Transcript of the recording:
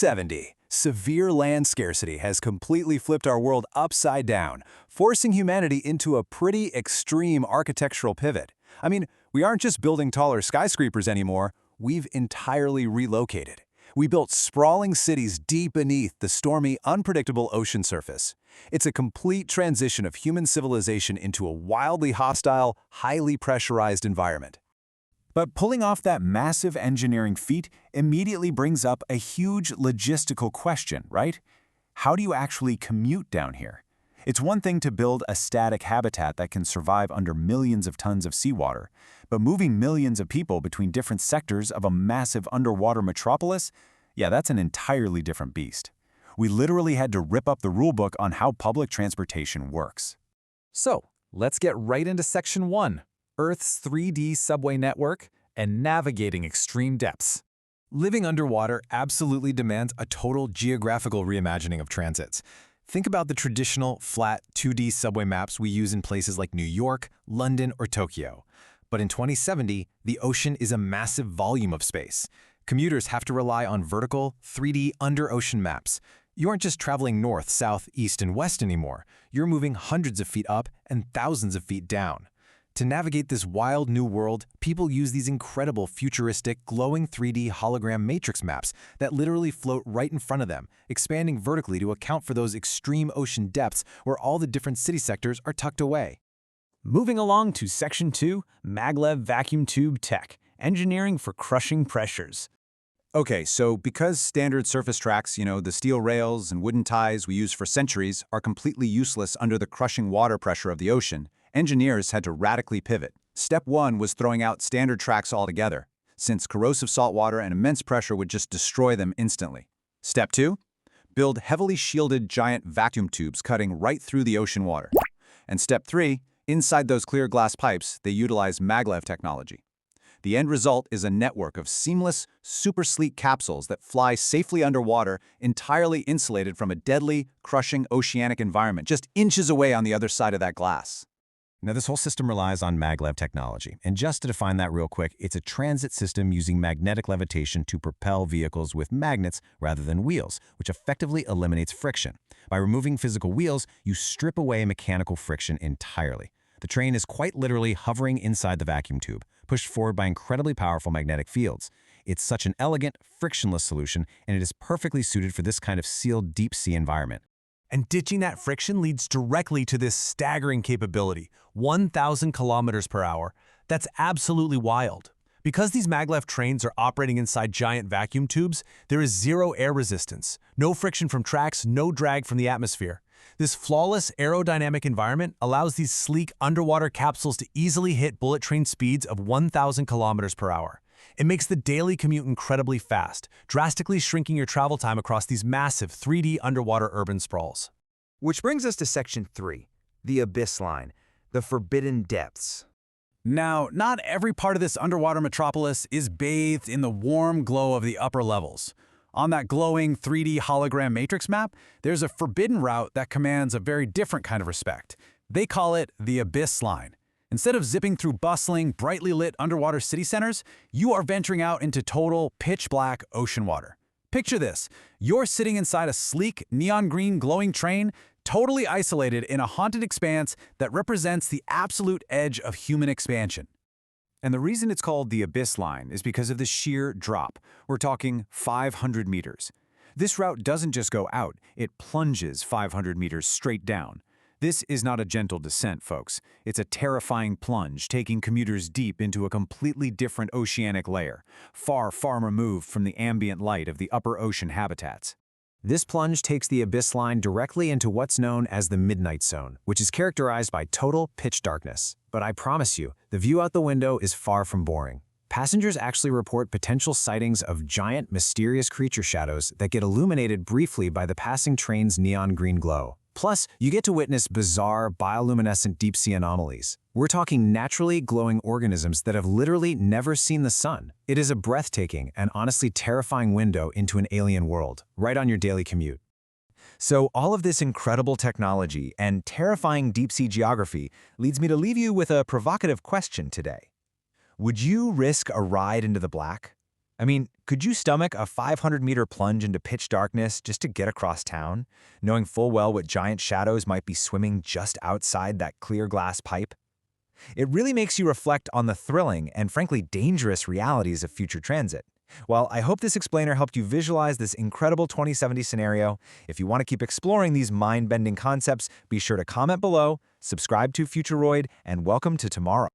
2070, severe land scarcity has completely flipped our world upside down, forcing humanity into a pretty extreme architectural pivot. I mean, we aren't just building taller skyscrapers anymore, we've entirely relocated. We built sprawling cities deep beneath the stormy, unpredictable ocean surface. It's a complete transition of human civilization into a wildly hostile, highly pressurized environment. But pulling off that massive engineering feat immediately brings up a huge logistical question, right? How do you actually commute down here? It's one thing to build a static habitat that can survive under millions of tons of seawater, but moving millions of people between different sectors of a massive underwater metropolis, yeah, that's an entirely different beast. We literally had to rip up the rulebook on how public transportation works. So, let's get right into Section 1. Earth's 3D subway network, and navigating extreme depths. Living underwater absolutely demands a total geographical reimagining of transits. Think about the traditional, flat 2D subway maps we use in places like New York, London, or Tokyo. But in 2070, the ocean is a massive volume of space. Commuters have to rely on vertical, 3D under-ocean maps. You aren't just traveling north, south, east, and west anymore. You're moving hundreds of feet up and thousands of feet down. To navigate this wild new world, people use these incredible futuristic, glowing 3D hologram matrix maps that literally float right in front of them, expanding vertically to account for those extreme ocean depths where all the different city sectors are tucked away. Moving along to Section 2, Maglev Vacuum Tube Tech, Engineering for Crushing Pressures. Okay, so because standard surface tracks, the steel rails and wooden ties we use for centuries, are completely useless under the crushing water pressure of the ocean, engineers had to radically pivot. Step 1 was throwing out standard tracks altogether, since corrosive salt water and immense pressure would just destroy them instantly. Step 2? Build heavily shielded giant vacuum tubes cutting right through the ocean water. And Step 3, inside those clear glass pipes, they utilize Maglev technology. The end result is a network of seamless, super sleek capsules that fly safely underwater, entirely insulated from a deadly, crushing oceanic environment just inches away on the other side of that glass. Now, this whole system relies on maglev technology. And just to define that real quick, it's a transit system using magnetic levitation to propel vehicles with magnets rather than wheels, which effectively eliminates friction. By removing physical wheels, you strip away mechanical friction entirely. The train is quite literally hovering inside the vacuum tube, pushed forward by incredibly powerful magnetic fields. It's such an elegant, frictionless solution, and it is perfectly suited for this kind of sealed deep-sea environment. And ditching that friction leads directly to this staggering capability, 1,000 kilometers per hour. That's absolutely wild. Because these maglev trains are operating inside giant vacuum tubes, there is zero air resistance, no friction from tracks, no drag from the atmosphere. This flawless aerodynamic environment allows these sleek underwater capsules to easily hit bullet train speeds of 1,000 kilometers per hour. It makes the daily commute incredibly fast, drastically shrinking your travel time across these massive 3D underwater urban sprawls. Which brings us to Section 3, the Abyss Line, the Forbidden Depths. Now, not every part of this underwater metropolis is bathed in the warm glow of the upper levels. On that glowing 3D hologram matrix map, there's a forbidden route that commands a very different kind of respect. They call it the Abyss Line. Instead of zipping through bustling, brightly lit underwater city centers, you are venturing out into total, pitch-black ocean water. Picture this. You're sitting inside a sleek, neon green glowing train, totally isolated in a haunted expanse that represents the absolute edge of human expansion. And the reason it's called the Abyss Line is because of the sheer drop. We're talking 500 meters. This route doesn't just go out, it plunges 500 meters straight down. This is not a gentle descent, folks. It's a terrifying plunge, taking commuters deep into a completely different oceanic layer, far, far removed from the ambient light of the upper ocean habitats. This plunge takes the Abyss Line directly into what's known as the Midnight Zone, which is characterized by total pitch darkness. But I promise you, the view out the window is far from boring. Passengers actually report potential sightings of giant, mysterious creature shadows that get illuminated briefly by the passing train's neon green glow. Plus, you get to witness bizarre, bioluminescent deep-sea anomalies. We're talking naturally glowing organisms that have literally never seen the sun. It is a breathtaking and honestly terrifying window into an alien world, right on your daily commute. So all of this incredible technology and terrifying deep-sea geography leads me to leave you with a provocative question today. Would you risk a ride into the black? I mean, Could you stomach a 500-meter plunge into pitch darkness just to get across town, knowing full well what giant shadows might be swimming just outside that clear glass pipe? It really makes you reflect on the thrilling and frankly dangerous realities of future transit. Well, I hope this explainer helped you visualize this incredible 2070 scenario. If you want to keep exploring these mind-bending concepts, be sure to comment below, subscribe to Futuroid, and welcome to tomorrow.